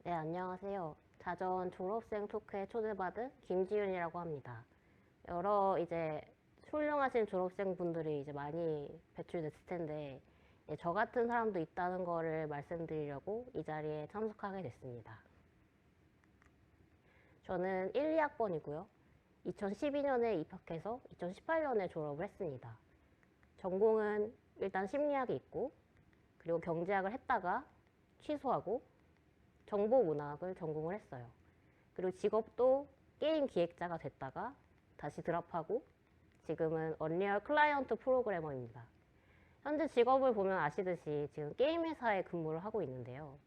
네, 안녕하세요. 자전 졸업생 토크에 초대받은 김지윤이라고 합니다. 여러 훌륭하신 졸업생 분들이 많이 배출됐을 텐데, 저 같은 사람도 있다는 거를 말씀드리려고 이 자리에 참석하게 됐습니다. 저는 1, 2학번이고요. 2012년에 입학해서 2018년에 졸업을 했습니다. 전공은 일단 심리학이 있고, 그리고 경제학을 했다가 취소하고 정보문학을 전공을 했어요. 그리고 직업도 게임 기획자가 됐다가 다시 드랍하고 지금은 언리얼 클라이언트 프로그래머입니다. 현재 직업을 보면 아시듯이 지금 게임 회사에 근무를 하고 있는데요.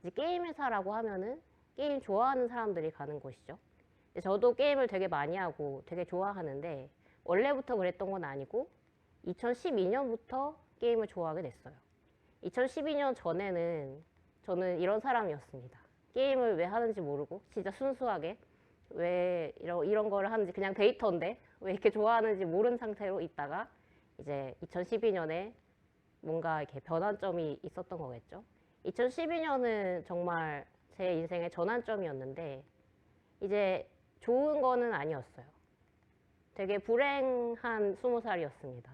이제 게임 회사라고 하면은 게임 좋아하는 사람들이 가는 곳이죠. 저도 게임을 되게 많이 하고 되게 좋아하는데 원래부터 그랬던 건 아니고 2012년부터 게임을 좋아하게 됐어요. 2012년 전에는 저는 이런 사람이었습니다. 게임을 왜 하는지 모르고 진짜 순수하게 왜 이런 거를 하는지 그냥 데이터인데 왜 이렇게 좋아하는지 모르는 상태로 있다가 이제 2012년에 뭔가 이렇게 변환점이 있었던 거겠죠. 2012년은 정말 제 인생의 전환점이었는데 이제 좋은 거는 아니었어요. 되게 불행한 20살이었습니다.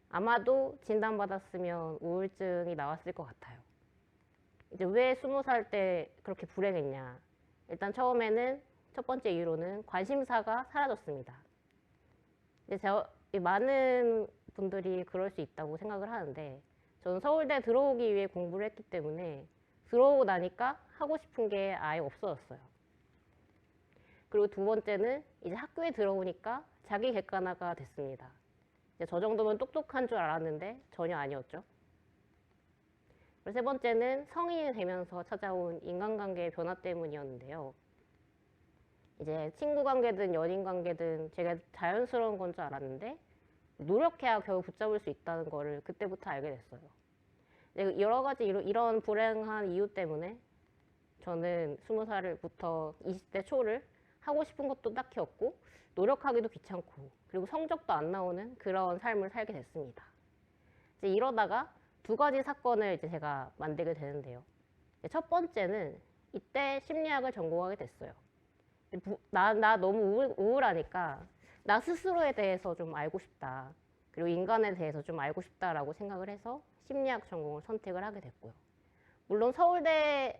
아마도 진단받았으면 우울증이 나왔을 것 같아요. 이제 왜 20살 때 그렇게 불행했냐. 일단 처음에는 첫 번째 이유로는 관심사가 사라졌습니다. 많은 분들이 그럴 수 있다고 생각을 하는데 저는 서울대 들어오기 위해 공부를 했기 때문에 들어오고 나니까 하고 싶은 게 아예 없어졌어요. 그리고 두 번째는 이제 학교에 들어오니까 자기 객관화가 됐습니다. 저 정도면 똑똑한 줄 알았는데 전혀 아니었죠. 세 번째는 성인이 되면서 찾아온 인간관계의 변화 때문이었는데요. 이제 친구 관계든 연인 관계든 제가 자연스러운 건 줄 알았는데 노력해야 겨우 붙잡을 수 있다는 거를 그때부터 알게 됐어요. 여러 가지 이런 불행한 이유 때문에 저는 20살부터 20대 초를 하고 싶은 것도 딱히 없고 노력하기도 귀찮고 그리고 성적도 안 나오는 그런 삶을 살게 됐습니다. 이제 이러다가 두 가지 사건을 이제 제가 만들게 되는데요. 첫 번째는 이때 심리학을 전공하게 됐어요. 나 너무 우울하니까 나 스스로에 대해서 좀 알고 싶다. 그리고 인간에 대해서 좀 알고 싶다라고 생각을 해서 심리학 전공을 선택을 하게 됐고요. 물론 서울대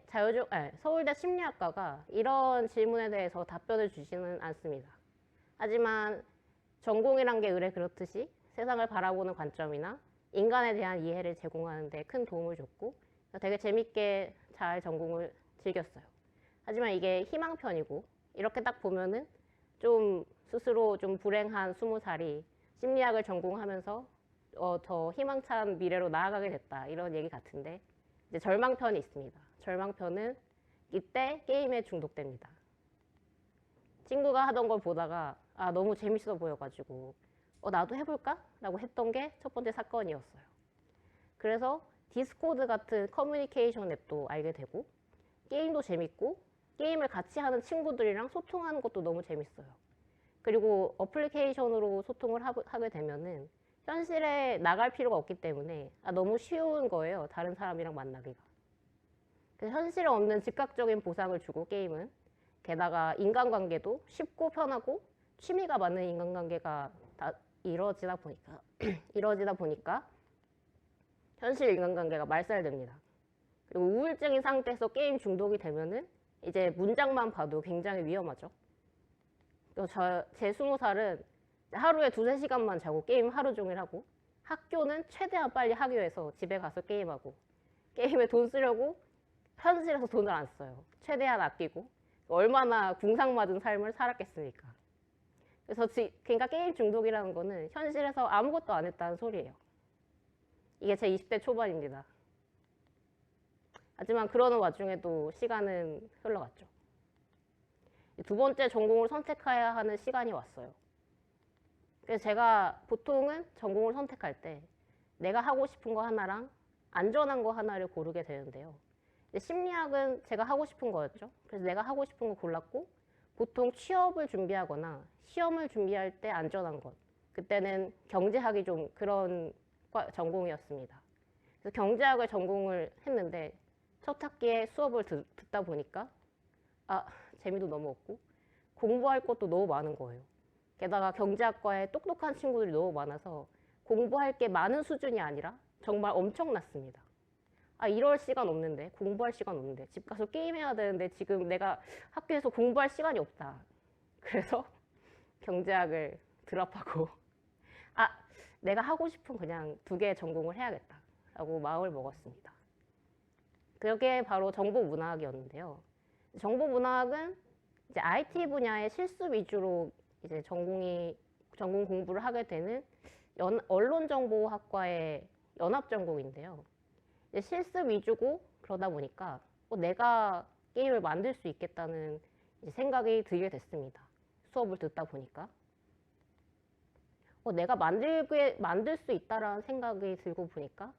심리학과가 이런 질문에 대해서 답변을 주지는 않습니다. 하지만 전공이란 게 의뢰 그렇듯이 세상을 바라보는 관점이나 인간에 대한 이해를 제공하는 데 큰 도움을 줬고 되게 재밌게 잘 전공을 즐겼어요. 하지만 이게 희망편이고 이렇게 딱 보면은 좀 스스로 좀 불행한 20살이 심리학을 전공하면서 더 희망찬 미래로 나아가게 됐다 이런 얘기 같은데 이제 절망편이 있습니다. 절망편은 이때 게임에 중독됩니다. 친구가 하던 걸 보다가 너무 재밌어 보여가지고 나도 해볼까? 라고 했던 게 첫 번째 사건이었어요. 그래서 디스코드 같은 커뮤니케이션 앱도 알게 되고 게임도 재밌고 게임을 같이 하는 친구들이랑 소통하는 것도 너무 재밌어요. 그리고 어플리케이션으로 소통을 하게 되면은 현실에 나갈 필요가 없기 때문에 너무 쉬운 거예요. 다른 사람이랑 만나기가. 그래서 현실에 없는 즉각적인 보상을 주고 게임은 게다가 인간관계도 쉽고 편하고 취미가 맞는 인간관계가 다 이루어지다 보니까 현실 인간관계가 말살됩니다. 그리고 우울증인 상태에서 게임 중독이 되면은 이제 문장만 봐도 굉장히 위험하죠. 제 20살은 하루에 2~3시간만 자고 게임 하루 종일 하고 학교는 최대한 빨리 하기 위해서 집에 가서 게임하고 게임에 돈 쓰려고 현실에서 돈을 안 써요. 최대한 아끼고 얼마나 궁상맞은 삶을 살았겠습니까. 그래서 그러니까 게임 중독이라는 거는 현실에서 아무것도 안 했다는 소리예요. 이게 제 20대 초반입니다. 하지만 그러는 와중에도 시간은 흘러갔죠. 두 번째 전공을 선택해야 하는 시간이 왔어요. 그래서 제가 보통은 전공을 선택할 때 내가 하고 싶은 거 하나랑 안전한 거 하나를 고르게 되는데요. 심리학은 제가 하고 싶은 거였죠. 그래서 내가 하고 싶은 거 골랐고 보통 취업을 준비하거나 시험을 준비할 때 안전한 것. 그때는 경제학이 좀 그런 전공이었습니다. 그래서 경제학을 전공을 했는데 첫 학기에 수업을 듣다 보니까 재미도 너무 없고 공부할 것도 너무 많은 거예요. 게다가 경제학과에 똑똑한 친구들이 너무 많아서 공부할 게 많은 수준이 아니라 정말 엄청났습니다. 이럴 시간 없는데, 공부할 시간 없는데, 집 가서 게임해야 되는데 지금 내가 학교에서 공부할 시간이 없다. 그래서 경제학을 드랍하고 내가 하고 싶은 그냥 2개의 전공을 해야겠다 라고 마음을 먹었습니다. 그게 바로 정보문화학이었는데요. 정보문화학은 이제 IT 분야의 실습 위주로 이제 전공 공부를 하게 되는 언론정보학과의 연합전공인데요. 이제 실습 위주고 그러다 보니까 내가 게임을 만들 수 있겠다는 생각이 들게 됐습니다. 수업을 듣다 보니까 내가 만들 수 있다라는 생각이 들고 보니까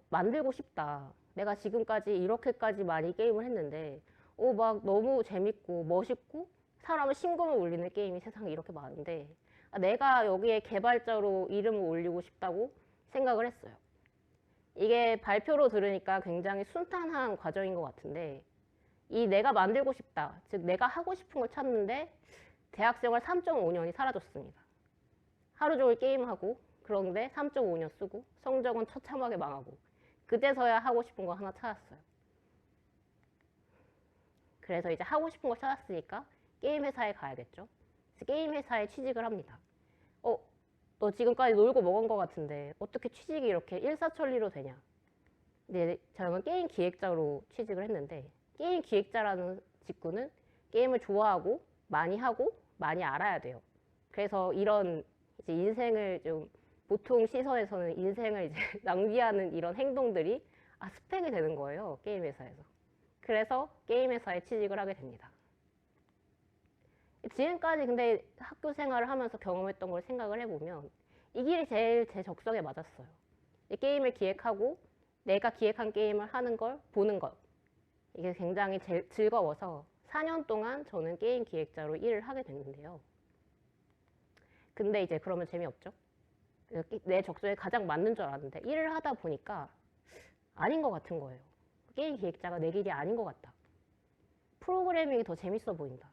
만들고 싶다. 내가 지금까지 이렇게까지 많이 게임을 했는데 막 너무 재밌고 멋있고 사람을 심금을 울리는 게임이 세상에 이렇게 많은데 내가 여기에 개발자로 이름을 올리고 싶다고 생각을 했어요. 이게 발표로 들으니까 굉장히 순탄한 과정인 것 같은데 이 내가 만들고 싶다, 즉 내가 하고 싶은 걸 찾는데 대학생활 3.5년이 사라졌습니다. 하루 종일 게임하고 그런데 3.5년 쓰고 성적은 처참하게 망하고 그때서야 하고 싶은 거 하나 찾았어요. 그래서 이제 하고 싶은 거 찾았으니까 게임 회사에 가야겠죠. 그래서 게임 회사에 취직을 합니다. 너 지금까지 놀고 먹은 거 같은데 어떻게 취직이 이렇게 일사천리로 되냐. 근데 저는 게임 기획자로 취직을 했는데 게임 기획자라는 직군은 게임을 좋아하고 많이 하고 많이 알아야 돼요. 그래서 이런 이제 인생을 좀 보통 시선에서는 인생을 이제 낭비하는 이런 행동들이 스펙이 되는 거예요. 게임 회사에서. 그래서 게임 회사에 취직을 하게 됩니다. 지금까지 근데 학교 생활을 하면서 경험했던 걸 생각을 해보면 이 길이 제일 제 적성에 맞았어요. 게임을 기획하고 내가 기획한 게임을 하는 걸 보는 것. 이게 굉장히 즐거워서 4년 동안 저는 게임 기획자로 일을 하게 됐는데요. 근데 이제 그러면 재미없죠? 내 적성에 가장 맞는 줄 알았는데 일을 하다 보니까 아닌 것 같은 거예요. 게임 기획자가 내 길이 아닌 것 같다. 프로그래밍이 더 재밌어 보인다.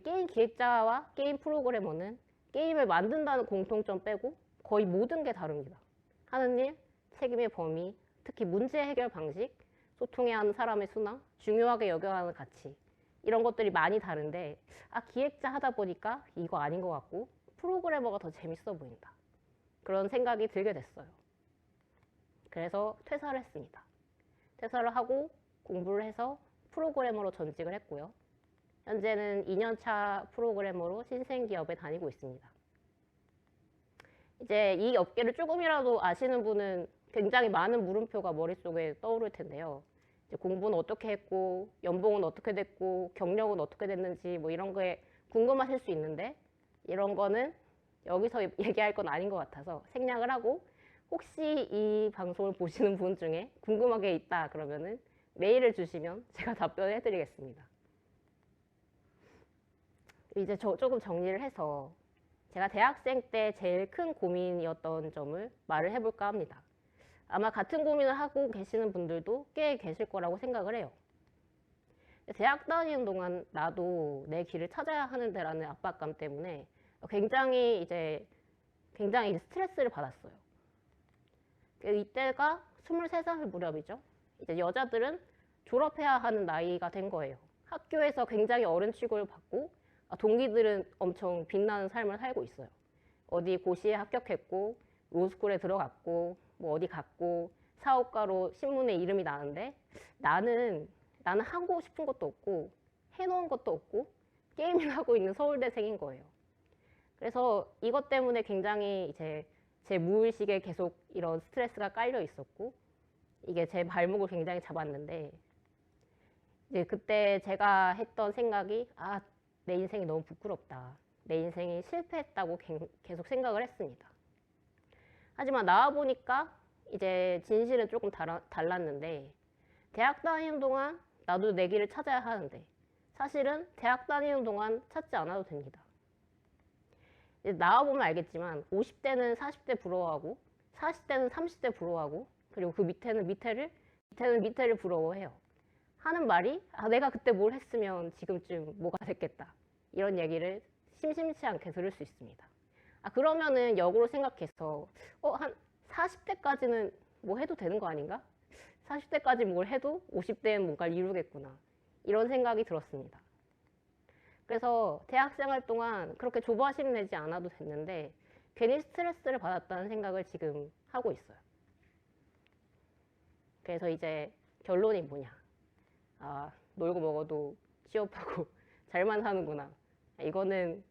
게임 기획자와 게임 프로그래머는 게임을 만든다는 공통점 빼고 거의 모든 게 다릅니다. 하는 일, 책임의 범위, 특히 문제 해결 방식, 소통해야 하는 사람의 수나, 중요하게 여겨야 하는 가치 이런 것들이 많이 다른데 기획자 하다 보니까 이거 아닌 것 같고 프로그래머가 더 재밌어 보인다. 그런 생각이 들게 됐어요. 그래서 퇴사를 했습니다. 퇴사를 하고 공부를 해서 프로그래머로 전직을 했고요. 현재는 2년차 프로그래머로 신생기업에 다니고 있습니다. 이제 이 업계를 조금이라도 아시는 분은 굉장히 많은 물음표가 머릿속에 떠오를 텐데요. 이제 공부는 어떻게 했고, 연봉은 어떻게 됐고, 경력은 어떻게 됐는지 뭐 이런 거에 궁금하실 수 있는데 이런 거는 여기서 얘기할 건 아닌 것 같아서 생략을 하고 혹시 이 방송을 보시는 분 중에 궁금한 게 있다 그러면은 메일을 주시면 제가 답변을 해드리겠습니다. 이제 조금 정리를 해서 제가 대학생 때 제일 큰 고민이었던 점을 말을 해볼까 합니다. 아마 같은 고민을 하고 계시는 분들도 꽤 계실 거라고 생각을 해요. 대학 다니는 동안 나도 내 길을 찾아야 하는데라는 압박감 때문에 굉장히 스트레스를 받았어요. 이때가 23살 무렵이죠. 이제 여자들은 졸업해야 하는 나이가 된 거예요. 학교에서 굉장히 어른 취급을 받고 동기들은 엄청 빛나는 삶을 살고 있어요. 어디 고시에 합격했고 로스쿨에 들어갔고 뭐 어디 갔고 사업가로 신문에 이름이 나는데 나는 하고 싶은 것도 없고 해놓은 것도 없고 게임을 하고 있는 서울대생인 거예요. 그래서 이것 때문에 굉장히 이제 제 무의식에 계속 이런 스트레스가 깔려 있었고 이게 제 발목을 굉장히 잡았는데 이제 그때 제가 했던 생각이 내 인생이 너무 부끄럽다. 내 인생이 실패했다고 계속 생각을 했습니다. 하지만 나와보니까 이제 진실은 조금 달랐는데 대학 다니는 동안 나도 내 길을 찾아야 하는데 사실은 대학 다니는 동안 찾지 않아도 됩니다. 이제 나와보면 알겠지만 50대는 40대 부러워하고 40대는 30대 부러워하고 그리고 그 밑에는 밑에를 부러워해요. 하는 말이 내가 그때 뭘 했으면 지금쯤 뭐가 됐겠다. 이런 얘기를 심심치 않게 들을 수 있습니다. 그러면은 역으로 생각해서 한 40대까지는 뭐 해도 되는 거 아닌가? 40대까지 뭘 해도 50대엔 뭔가를 이루겠구나. 이런 생각이 들었습니다. 그래서 대학생활 동안 그렇게 조바심 내지 않아도 됐는데 괜히 스트레스를 받았다는 생각을 지금 하고 있어요. 그래서 이제 결론이 뭐냐. 놀고 먹어도 취업하고 잘만 사는구나. 이거는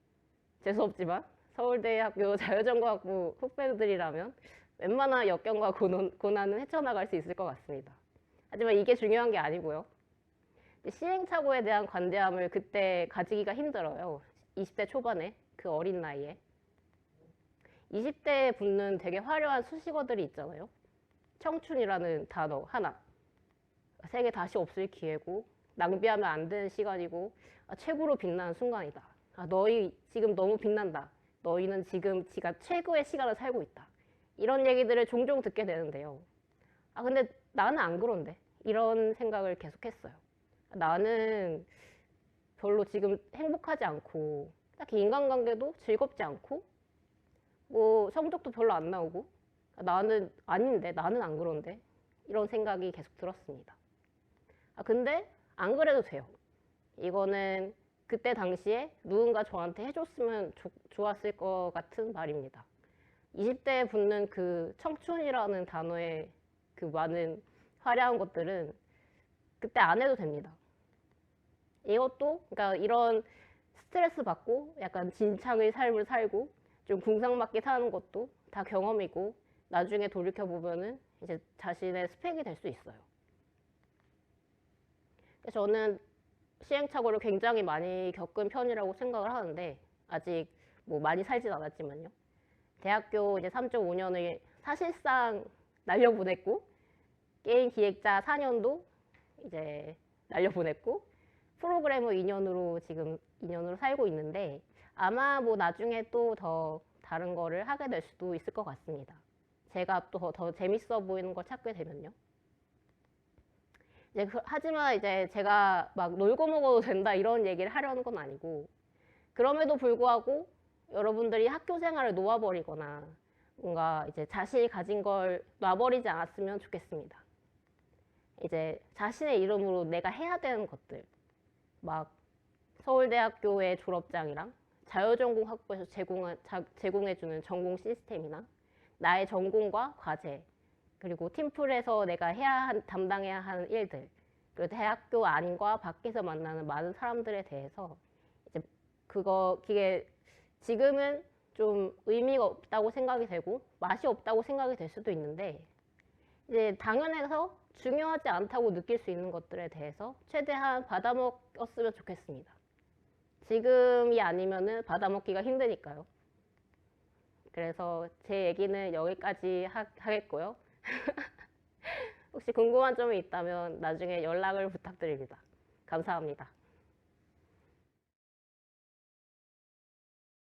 재수없지만 서울대학교 자유전공학부 후배들이라면 웬만한 역경과 고난은 헤쳐나갈 수 있을 것 같습니다. 하지만 이게 중요한 게 아니고요. 시행착오에 대한 관대함을 그때 가지기가 힘들어요. 20대 초반에, 그 어린 나이에. 20대에 붙는 되게 화려한 수식어들이 있잖아요. 청춘이라는 단어 하나. 세계 다시 없을 기회고, 낭비하면 안 되는 시간이고, 최고로 빛나는 순간이다. 너희 지금 너무 빛난다. 너희는 지금 지가 최고의 시간을 살고 있다. 이런 얘기들을 종종 듣게 되는데요. 근데 나는 안 그런데. 이런 생각을 계속했어요. 나는 별로 지금 행복하지 않고, 딱히 인간관계도 즐겁지 않고, 뭐 성적도 별로 안 나오고, 나는 아닌데, 나는 안 그런데. 이런 생각이 계속 들었습니다. 근데 안 그래도 돼요. 이거는 그때 당시에 누군가 저한테 해줬으면 좋았을 것 같은 말입니다. 20대에 붙는 그 청춘이라는 단어의 그 많은 화려한 것들은 그때 안 해도 됩니다. 이것도 그러니까 이런 스트레스 받고 약간 진창의 삶을 살고 좀 궁상맞게 사는 것도 다 경험이고 나중에 돌이켜 보면은 이제 자신의 스펙이 될 수 있어요. 그래서 저는 시행착오를 굉장히 많이 겪은 편이라고 생각을 하는데 아직 뭐 많이 살진 않았지만요. 대학교 이제 3.5년을 사실상 날려보냈고 게임 기획자 4년도 이제 날려보냈고 프로그래머 2년으로 지금 2년으로 살고 있는데 아마 뭐 나중에 또 더 다른 거를 하게 될 수도 있을 것 같습니다. 제가 또 더 재밌어 보이는 걸 찾게 되면요. 이제 하지만 이제 제가 막 놀고 먹어도 된다 이런 얘기를 하려는 건 아니고 그럼에도 불구하고 여러분들이 학교 생활을 놓아버리거나 뭔가 이제 자신이 가진 걸 놔버리지 않았으면 좋겠습니다. 이제 자신의 이름으로 내가 해야 되는 것들 막 서울대학교의 졸업장이랑 자유전공 학부에서 제공해주는 전공 시스템이나 나의 전공과 과제 그리고 팀플에서 내가 담당해야 하는 일들 그리고 대학교 안과 밖에서 만나는 많은 사람들에 대해서 이제 그게 지금은 좀 의미가 없다고 생각이 되고 맛이 없다고 생각이 될 수도 있는데 이제 당연해서 중요하지 않다고 느낄 수 있는 것들에 대해서 최대한 받아먹었으면 좋겠습니다. 지금이 아니면은 받아먹기가 힘드니까요. 그래서 제 얘기는 여기까지 하겠고요. 혹시 궁금한 점이 있다면 나중에 연락을 부탁드립니다. 감사합니다.